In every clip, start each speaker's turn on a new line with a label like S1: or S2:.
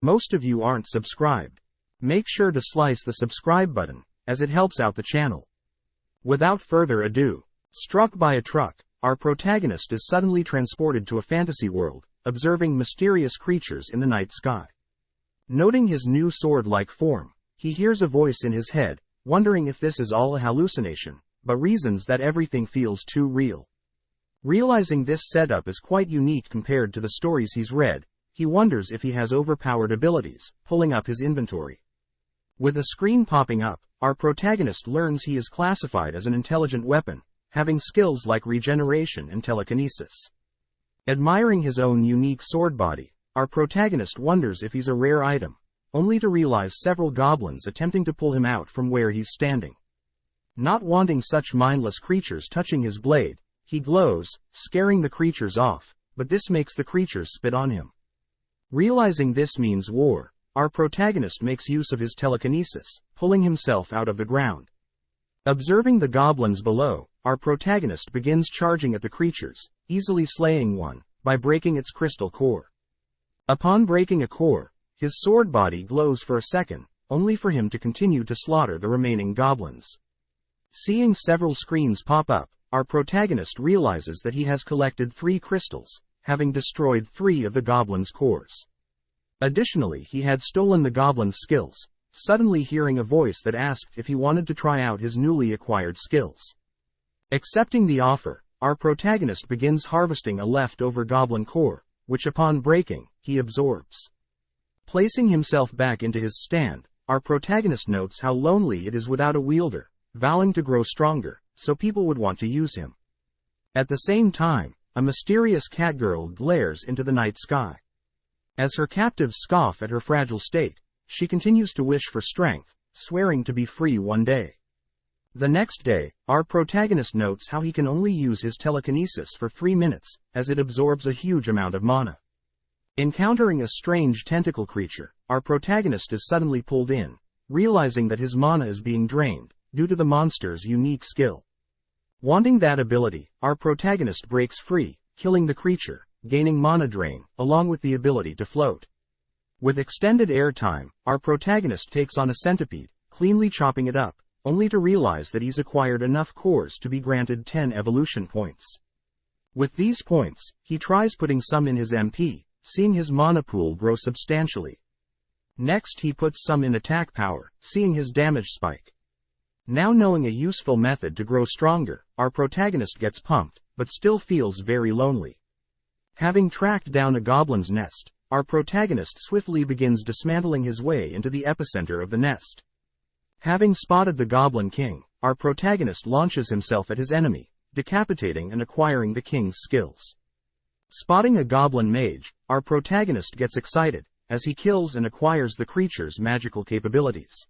S1: Most of you aren't subscribed. Make sure to slice the subscribe button, as it helps out the channel. Without further ado, struck by a truck, our protagonist is suddenly transported to a fantasy world, observing mysterious creatures in the night sky. Noting his new sword-like form, he hears a voice in his head, wondering if this is all a hallucination, but reasons that everything feels too real. Realizing this setup is quite unique compared to the stories he's read, he wonders if he has overpowered abilities, pulling up his inventory. With a screen popping up, our protagonist learns he is classified as an intelligent weapon, having skills like regeneration and telekinesis. Admiring his own unique sword body, our protagonist wonders if he's a rare item, only to realize several goblins attempting to pull him out from where he's standing. Not wanting such mindless creatures touching his blade, he glows, scaring the creatures off, but this makes the creatures spit on him. Realizing this means war, our protagonist makes use of his telekinesis, pulling himself out of the ground. Observing the goblins below, our protagonist begins charging at the creatures, easily slaying one, by breaking its crystal core. Upon breaking a core, his sword body glows for a second, only for him to continue to slaughter the remaining goblins. Seeing several screens pop up, our protagonist realizes that he has collected 3 crystals, having destroyed 3 of the goblins' cores. Additionally, he had stolen the goblin's skills, suddenly hearing a voice that asked if he wanted to try out his newly acquired skills. Accepting the offer, our protagonist begins harvesting a leftover goblin core, which upon breaking, he absorbs. Placing himself back into his stand, our protagonist notes how lonely it is without a wielder, vowing to grow stronger, so people would want to use him. At the same time, a mysterious catgirl glares into the night sky. As her captives scoff at her fragile state, she continues to wish for strength, swearing to be free one day. The next day, our protagonist notes how he can only use his telekinesis for 3 minutes, as it absorbs a huge amount of mana. Encountering a strange tentacle creature, our protagonist is suddenly pulled in, realizing that his mana is being drained, due to the monster's unique skill. Wanting that ability, our protagonist breaks free, killing the creature, gaining mana drain, along with the ability to float. With extended air time, our protagonist takes on a centipede, cleanly chopping it up, only to realize that he's acquired enough cores to be granted 10 evolution points. With these points, he tries putting some in his MP, seeing his mana pool grow substantially. Next he puts some in attack power, seeing his damage spike. Now knowing a useful method to grow stronger, our protagonist gets pumped, but still feels very lonely. Having tracked down a goblin's nest, our protagonist swiftly begins dismantling his way into the epicenter of the nest. Having spotted the Goblin King, our protagonist launches himself at his enemy, decapitating and acquiring the king's skills. Spotting a goblin mage, our protagonist gets excited, as he kills and acquires the creature's magical capabilities.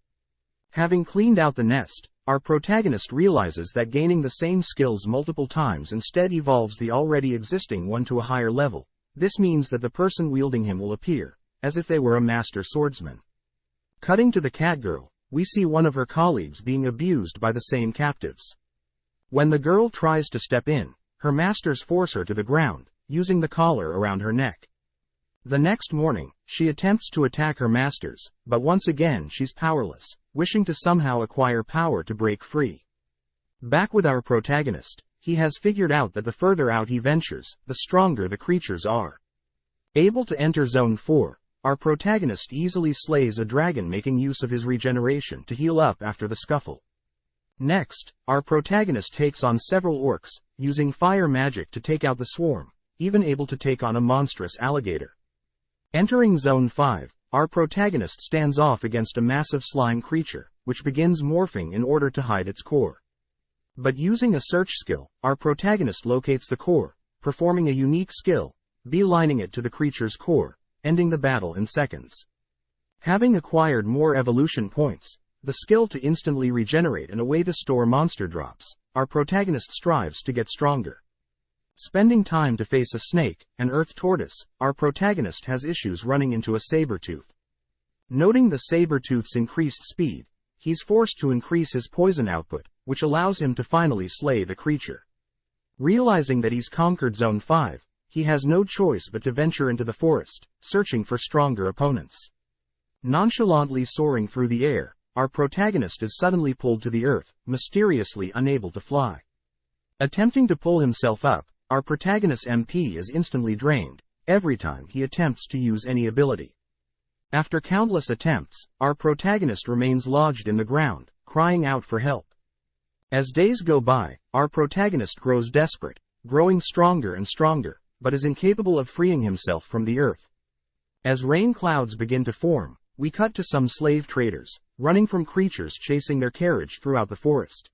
S1: Having cleaned out the nest, our protagonist realizes that gaining the same skills multiple times instead evolves the already existing one to a higher level. This means that the person wielding him will appear, as if they were a master swordsman. Cutting to the catgirl, we see one of her colleagues being abused by the same captives. When the girl tries to step in, her masters force her to the ground, using the collar around her neck. The next morning, she attempts to attack her masters, but once again she's powerless, wishing to somehow acquire power to break free. Back with our protagonist, he has figured out that the further out he ventures, the stronger the creatures are. Able to enter Zone 4, our protagonist easily slays a dragon, making use of his regeneration to heal up after the scuffle. Next, our protagonist takes on several orcs, using fire magic to take out the swarm, even able to take on a monstrous alligator. Entering Zone 5, our protagonist stands off against a massive slime creature, which begins morphing in order to hide its core. But using a search skill, our protagonist locates the core, performing a unique skill, beelining it to the creature's core, ending the battle in seconds. Having acquired more evolution points, the skill to instantly regenerate and a way to store monster drops, our protagonist strives to get stronger. Spending time to face a snake, an earth tortoise, our protagonist has issues running into a saber-tooth. Noting the saber-tooth's increased speed, he's forced to increase his poison output, which allows him to finally slay the creature. Realizing that he's conquered Zone 5, he has no choice but to venture into the forest, searching for stronger opponents. Nonchalantly soaring through the air, our protagonist is suddenly pulled to the earth, mysteriously unable to fly. Attempting to pull himself up, our protagonist's MP is instantly drained every time he attempts to use any ability. After countless attempts, our protagonist remains lodged in the ground, crying out for help. As days go by, our protagonist grows desperate, growing stronger and stronger, but is incapable of freeing himself from the earth. As rain clouds begin to form, we cut to some slave traders, running from creatures chasing their carriage throughout the forest.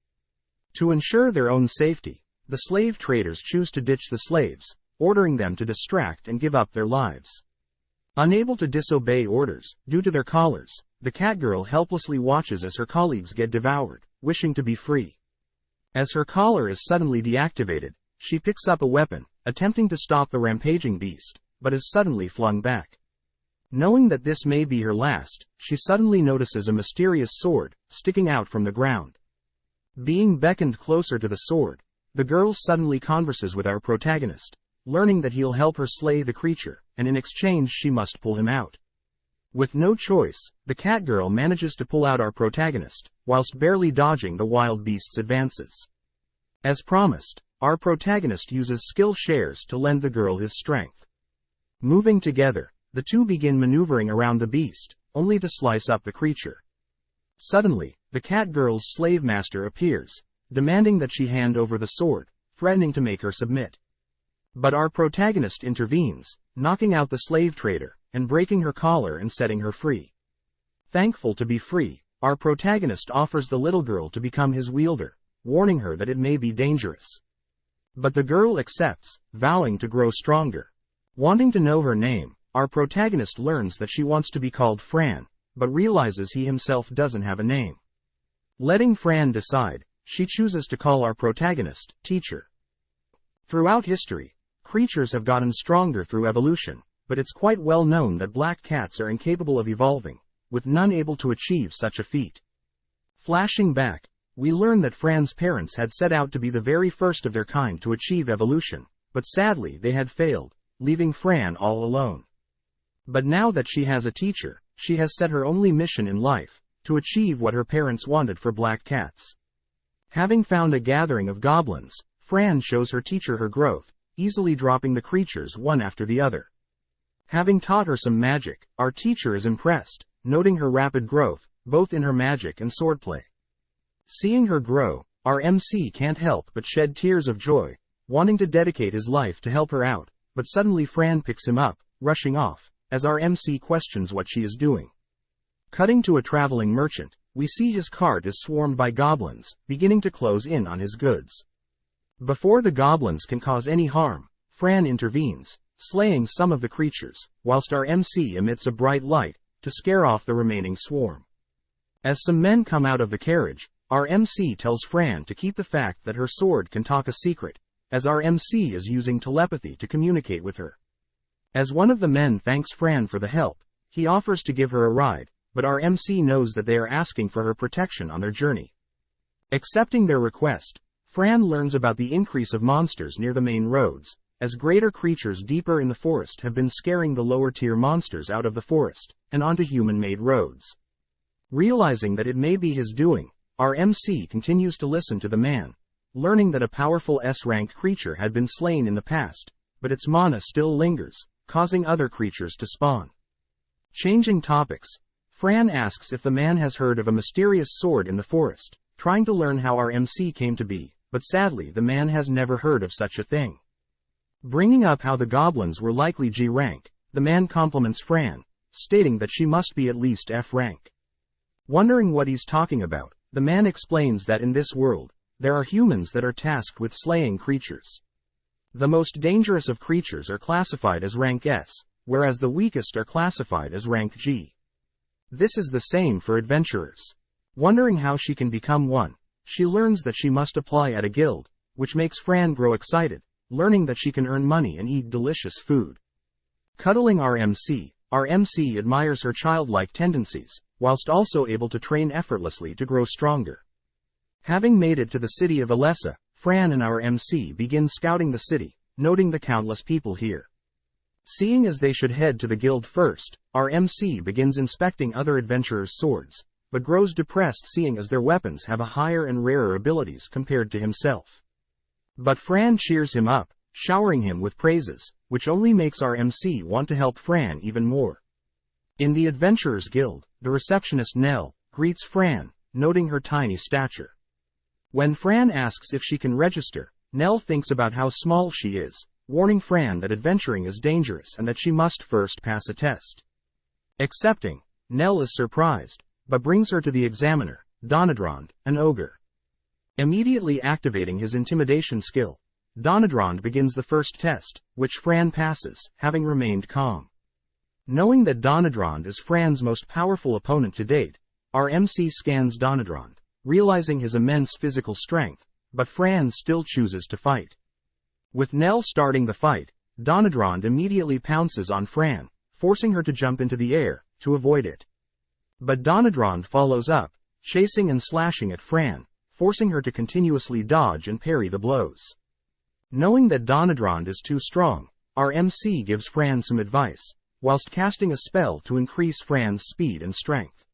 S1: To ensure their own safety, the slave traders choose to ditch the slaves, ordering them to distract and give up their lives. Unable to disobey orders, due to their collars, the catgirl helplessly watches as her colleagues get devoured, wishing to be free. As her collar is suddenly deactivated, she picks up a weapon, attempting to stop the rampaging beast, but is suddenly flung back. Knowing that this may be her last, she suddenly notices a mysterious sword, sticking out from the ground. Being beckoned closer to the sword, the girl suddenly converses with our protagonist, learning that he'll help her slay the creature, and in exchange she must pull him out. With no choice, the catgirl manages to pull out our protagonist, whilst barely dodging the wild beast's advances. As promised, our protagonist uses skill shares to lend the girl his strength. Moving together, the two begin maneuvering around the beast, only to slice up the creature. Suddenly, the catgirl's slave master appears, demanding that she hand over the sword, threatening to make her submit. But our protagonist intervenes, knocking out the slave trader, and breaking her collar and setting her free. Thankful to be free, our protagonist offers the little girl to become his wielder, warning her that it may be dangerous. But the girl accepts, vowing to grow stronger. Wanting to know her name, our protagonist learns that she wants to be called Fran, but realizes he himself doesn't have a name. Letting Fran decide, she chooses to call our protagonist Teacher. Throughout history, creatures have gotten stronger through evolution, but it's quite well known that black cats are incapable of evolving, with none able to achieve such a feat. Flashing back, we learn that Fran's parents had set out to be the very first of their kind to achieve evolution, but sadly they had failed, leaving Fran all alone. But now that she has a teacher, she has set her only mission in life, to achieve what her parents wanted for black cats. Having found a gathering of goblins, Fran shows her teacher her growth, easily dropping the creatures one after the other. Having taught her some magic, our teacher is impressed, noting her rapid growth, both in her magic and swordplay. Seeing her grow, our MC can't help but shed tears of joy, wanting to dedicate his life to help her out, but suddenly Fran picks him up, rushing off, as our MC questions what she is doing. Cutting to a traveling merchant, we see his cart is swarmed by goblins, beginning to close in on his goods. Before the goblins can cause any harm, Fran intervenes, slaying some of the creatures, whilst our MC emits a bright light, to scare off the remaining swarm. As some men come out of the carriage, our MC tells Fran to keep the fact that her sword can talk a secret, as our MC is using telepathy to communicate with her. As one of the men thanks Fran for the help, he offers to give her a ride, but our MC knows that they are asking for her protection on their journey. Accepting their request, Fran learns about the increase of monsters near the main roads, as greater creatures deeper in the forest have been scaring the lower-tier monsters out of the forest, and onto human-made roads. Realizing that it may be his doing, our MC continues to listen to the man, learning that a powerful S-rank creature had been slain in the past, but its mana still lingers, causing other creatures to spawn. Changing topics, Fran asks if the man has heard of a mysterious sword in the forest, trying to learn how our MC came to be, but sadly the man has never heard of such a thing. Bringing up how the goblins were likely G rank, the man compliments Fran, stating that she must be at least F rank. Wondering what he's talking about, the man explains that in this world, there are humans that are tasked with slaying creatures. The most dangerous of creatures are classified as rank S, whereas the weakest are classified as rank G. This is the same for adventurers. Wondering how she can become one, she learns that she must apply at a guild, which makes Fran grow excited, learning that she can earn money and eat delicious food. Cuddling our MC admires her childlike tendencies, whilst also able to train effortlessly to grow stronger. Having made it to the city of Alessa, Fran and our MC begin scouting the city, noting the countless people here. Seeing as they should head to the guild first, our MC begins inspecting other adventurers' swords, but grows depressed seeing as their weapons have a higher and rarer abilities compared to himself. But Fran cheers him up, showering him with praises, which only makes our MC want to help Fran even more. In the Adventurers Guild, the receptionist Nell greets Fran, noting her tiny stature. When Fran asks if she can register, Nell thinks about how small she is, warning Fran that adventuring is dangerous and that she must first pass a test. Accepting, Nell is surprised, but brings her to the examiner, Donadrand, an ogre. Immediately activating his intimidation skill, Donadrand begins the first test, which Fran passes, having remained calm. Knowing that Donadrand is Fran's most powerful opponent to date, our MC scans Donadrand, realizing his immense physical strength, but Fran still chooses to fight. With Nell starting the fight, Donadrand immediately pounces on Fran, forcing her to jump into the air, to avoid it. But Donadrand follows up, chasing and slashing at Fran, forcing her to continuously dodge and parry the blows. Knowing that Donadrand is too strong, our MC gives Fran some advice, whilst casting a spell to increase Fran's speed and strength.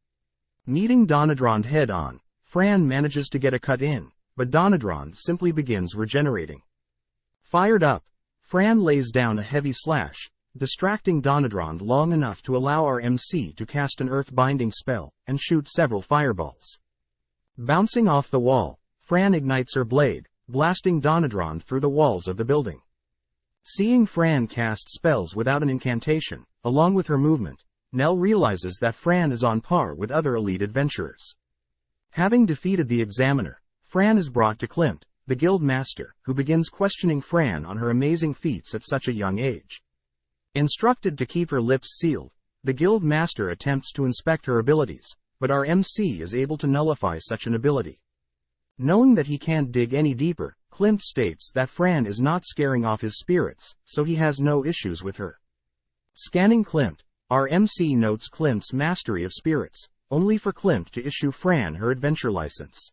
S1: Meeting Donadrand head-on, Fran manages to get a cut in, but Donadrand simply begins regenerating. Fired up, Fran lays down a heavy slash, distracting Donadrand long enough to allow our MC to cast an earth-binding spell and shoot several fireballs. Bouncing off the wall, Fran ignites her blade, blasting Donadrand through the walls of the building. Seeing Fran cast spells without an incantation, along with her movement, Nell realizes that Fran is on par with other elite adventurers. Having defeated the examiner, Fran is brought to Klimt, the guild master, who begins questioning Fran on her amazing feats at such a young age. Instructed to keep her lips sealed, the guild master attempts to inspect her abilities, but our MC is able to nullify such an ability. Knowing that he can't dig any deeper, Klimt states that Fran is not scaring off his spirits, so he has no issues with her. Scanning Klimt, our MC notes Klimt's mastery of spirits, only for Klimt to issue Fran her adventure license.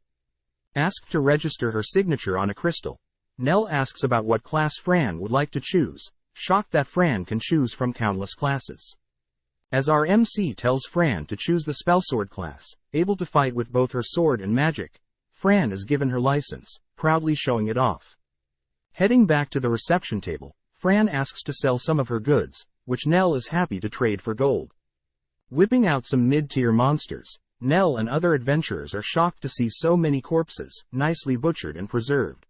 S1: Asked to register her signature on a crystal, Nell asks about what class Fran would like to choose, shocked that Fran can choose from countless classes. As our MC tells Fran to choose the spellsword class, able to fight with both her sword and magic, Fran is given her license, proudly showing it off. Heading back to the reception table, Fran asks to sell some of her goods, which Nell is happy to trade for gold. Whipping out some mid-tier monsters, Nell and other adventurers are shocked to see so many corpses, nicely butchered and preserved.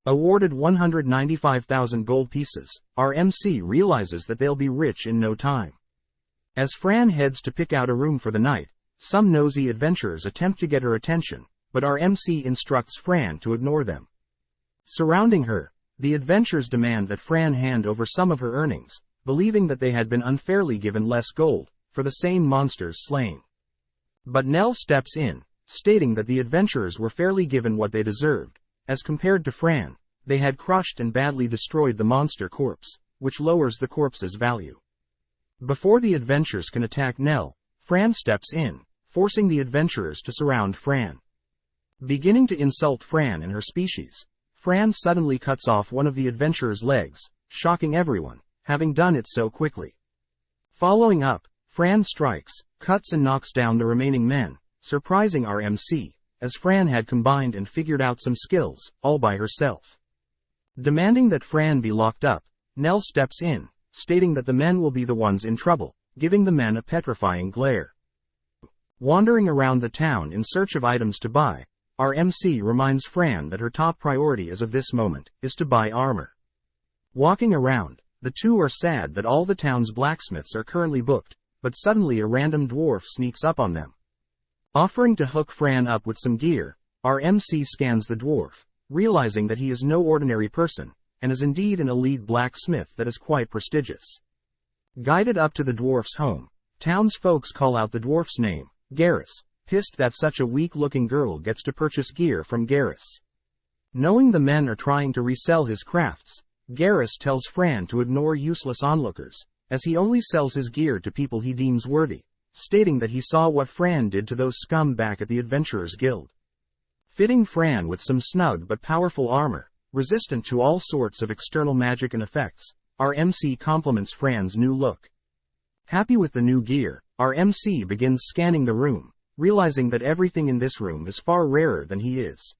S1: Awarded 195,000 gold pieces, our MC realizes that they'll be rich in no time. As Fran heads to pick out a room for the night, some nosy adventurers attempt to get her attention, but our MC instructs Fran to ignore them. Surrounding her, the adventurers demand that Fran hand over some of her earnings, believing that they had been unfairly given less gold for the same monsters slain. But Nell steps in, stating that the adventurers were fairly given what they deserved. As compared to Fran, they had crushed and badly destroyed the monster corpse, which lowers the corpse's value. Before the adventurers can attack Nell, Fran steps in, forcing the adventurers to surround Fran. Beginning to insult Fran and her species, Fran suddenly cuts off one of the adventurers' legs, shocking everyone, having done it so quickly. Following up, Fran strikes, cuts and knocks down the remaining men, surprising our MC, as Fran had combined and figured out some skills, all by herself. Demanding that Fran be locked up, Nell steps in, stating that the men will be the ones in trouble, giving the men a petrifying glare. Wandering around the town in search of items to buy, our MC reminds Fran that her top priority as of this moment is to buy armor. Walking around, the two are sad that all the town's blacksmiths are currently booked, but suddenly a random dwarf sneaks up on them. Offering to hook Fran up with some gear, our MC scans the dwarf, realizing that he is no ordinary person, and is indeed an elite blacksmith that is quite prestigious. Guided up to the dwarf's home, townsfolk call out the dwarf's name, Garrus, pissed that such a weak-looking girl gets to purchase gear from Garrus. Knowing the men are trying to resell his crafts, Garrus tells Fran to ignore useless onlookers, as he only sells his gear to people he deems worthy, stating that he saw what Fran did to those scum back at the Adventurers Guild. Fitting Fran with some snug but powerful armor, resistant to all sorts of external magic and effects, our MC compliments Fran's new look. Happy with the new gear, our MC begins scanning the room, realizing that everything in this room is far rarer than he is.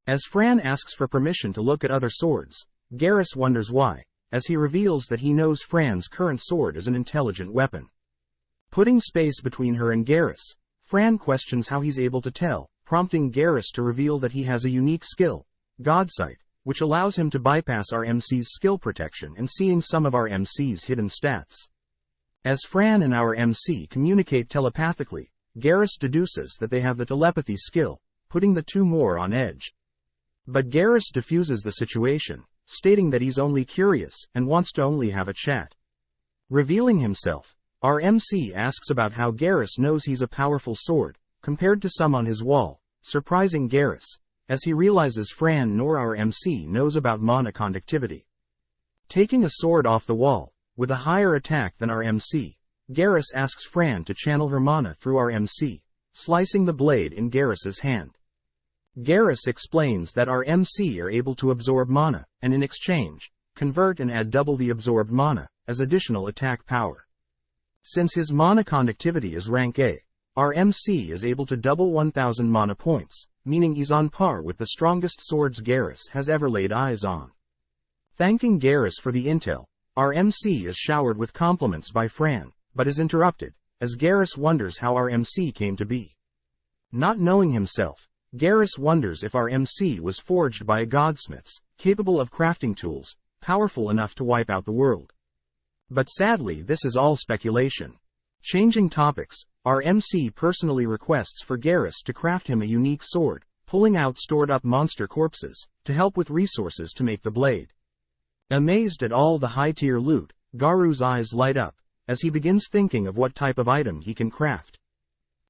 S1: As Fran asks for permission to look at other swords, Garrus wonders why, as he reveals that he knows Fran's current sword is an intelligent weapon. Putting space between her and Garrus, Fran questions how he's able to tell, prompting Garrus to reveal that he has a unique skill, Godsight, which allows him to bypass our MC's skill protection and seeing some of our MC's hidden stats. As Fran and our MC communicate telepathically, Garrus deduces that they have the telepathy skill, putting the two more on edge. But Garrus diffuses the situation, stating that he's only curious and wants to only have a chat. Revealing himself, our MC asks about how Garrus knows he's a powerful sword, compared to some on his wall, surprising Garrus, as he realizes Fran nor our MC knows about mana conductivity. Taking a sword off the wall, with a higher attack than our MC, Garrus asks Fran to channel her mana through our MC, slicing the blade in Garrus's hand. Garrus explains that our MC are able to absorb mana, and in exchange, convert and add double the absorbed mana, as additional attack power. Since his mana conductivity is rank A, our MC is able to double 1000 mana points, meaning he's on par with the strongest swords Garrus has ever laid eyes on. Thanking Garrus for the intel, our MC is showered with compliments by Fran, but is interrupted, as Garrus wonders how our MC came to be. Not knowing himself, Garrus wonders if our MC was forged by a goldsmiths, capable of crafting tools, powerful enough to wipe out the world. But sadly this is all speculation. Changing topics, our MC personally requests for Garrus to craft him a unique sword, pulling out stored-up monster corpses, to help with resources to make the blade. Amazed at all the high-tier loot, Garu's eyes light up, as he begins thinking of what type of item he can craft.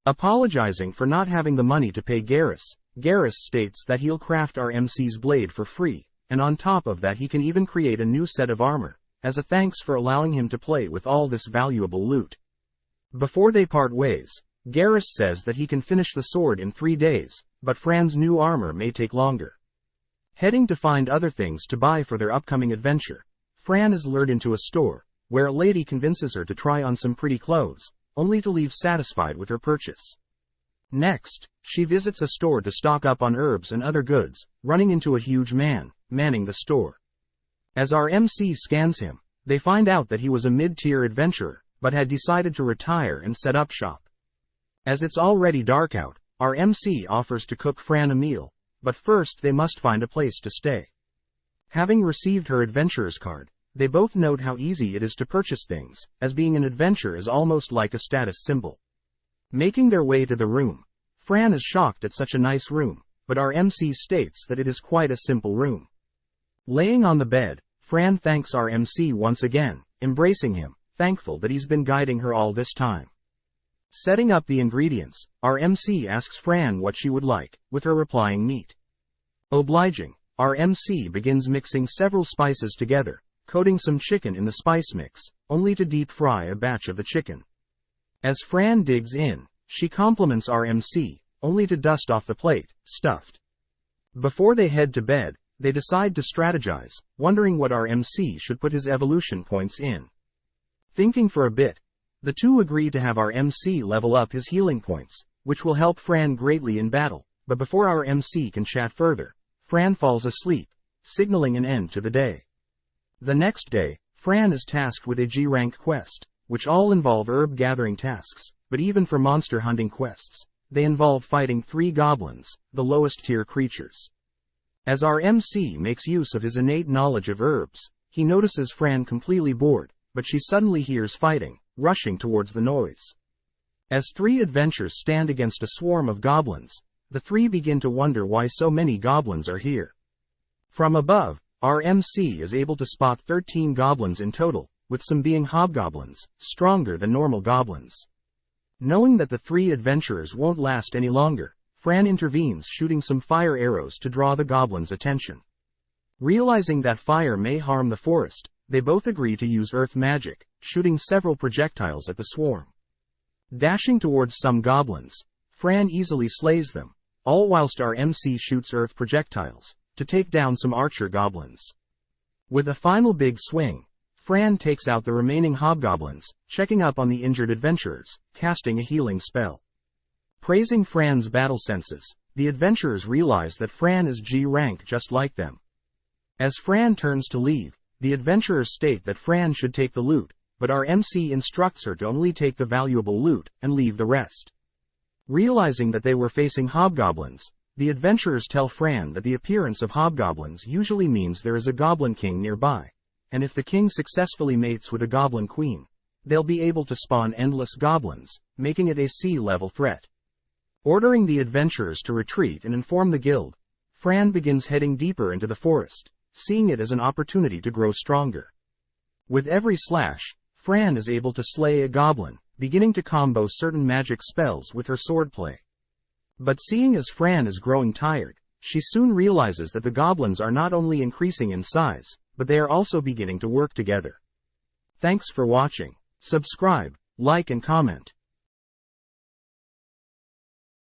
S1: Apologizing for not having the money to pay Garrus, Garrus states that he'll craft our MC's blade for free, and on top of that he can even create a new set of armor, as a thanks for allowing him to play with all this valuable loot. Before they part ways, Garrus says that he can finish the sword in 3 days, but Fran's new armor may take longer. Heading to find other things to buy for their upcoming adventure, Fran is lured into a store, where a lady convinces her to try on some pretty clothes, only to leave satisfied with her purchase. Next, she visits a store to stock up on herbs and other goods, running into a huge man, manning the store. As our MC scans him, they find out that he was a mid-tier adventurer, but had decided to retire and set up shop. As it's already dark out, our MC offers to cook Fran a meal, but first they must find a place to stay. Having received her adventurer's card, they both note how easy it is to purchase things, as being an adventurer is almost like a status symbol. Making their way to the room, Fran is shocked at such a nice room, but our MC states that it is quite a simple room. Laying on the bed, Fran thanks our MC once again, embracing him, thankful that he's been guiding her all this time. Setting up the ingredients, our MC asks Fran what she would like, with her replying meat. Obliging, our MC begins mixing several spices together, coating some chicken in the spice mix, only to deep fry a batch of the chicken. As Fran digs in, she compliments our MC, only to dust off the plate, stuffed. Before they head to bed, they decide to strategize, wondering what our MC should put his evolution points in. Thinking for a bit, the two agree to have our MC level up his healing points, which will help Fran greatly in battle, but before our MC can chat further, Fran falls asleep, signaling an end to the day. The next day, Fran is tasked with a G-rank quest, which all involve herb-gathering tasks, but even for monster hunting quests, they involve fighting 3 goblins, the lowest-tier creatures. As our MC makes use of his innate knowledge of herbs, he notices Fran completely bored, but she suddenly hears fighting, rushing towards the noise. As 3 adventurers stand against a swarm of goblins, the 3 begin to wonder why so many goblins are here. From above, our MC is able to spot 13 goblins in total, with some being hobgoblins, stronger than normal goblins. Knowing that the 3 adventurers won't last any longer, Fran intervenes, shooting some fire arrows to draw the goblins' attention. Realizing that fire may harm the forest, they both agree to use earth magic, shooting several projectiles at the swarm. Dashing towards some goblins, Fran easily slays them, all whilst our MC shoots earth projectiles to take down some archer goblins. With a final big swing, Fran takes out the remaining hobgoblins, checking up on the injured adventurers, casting a healing spell. Praising Fran's battle senses, the adventurers realize that Fran is G rank just like them. As Fran turns to leave, the adventurers state that Fran should take the loot, but our MC instructs her to only take the valuable loot and leave the rest. Realizing that they were facing hobgoblins, the adventurers tell Fran that the appearance of hobgoblins usually means there is a goblin king nearby, and if the king successfully mates with a goblin queen, they'll be able to spawn endless goblins, making it a C-level threat. Ordering the adventurers to retreat and inform the guild, Fran begins heading deeper into the forest, seeing it as an opportunity to grow stronger. With every slash, Fran is able to slay a goblin, beginning to combo certain magic spells with her swordplay. But seeing as Fran is growing tired, she soon realizes that the goblins are not only increasing in size, but they are also beginning to work together. Thanks for watching. Subscribe, like and comment.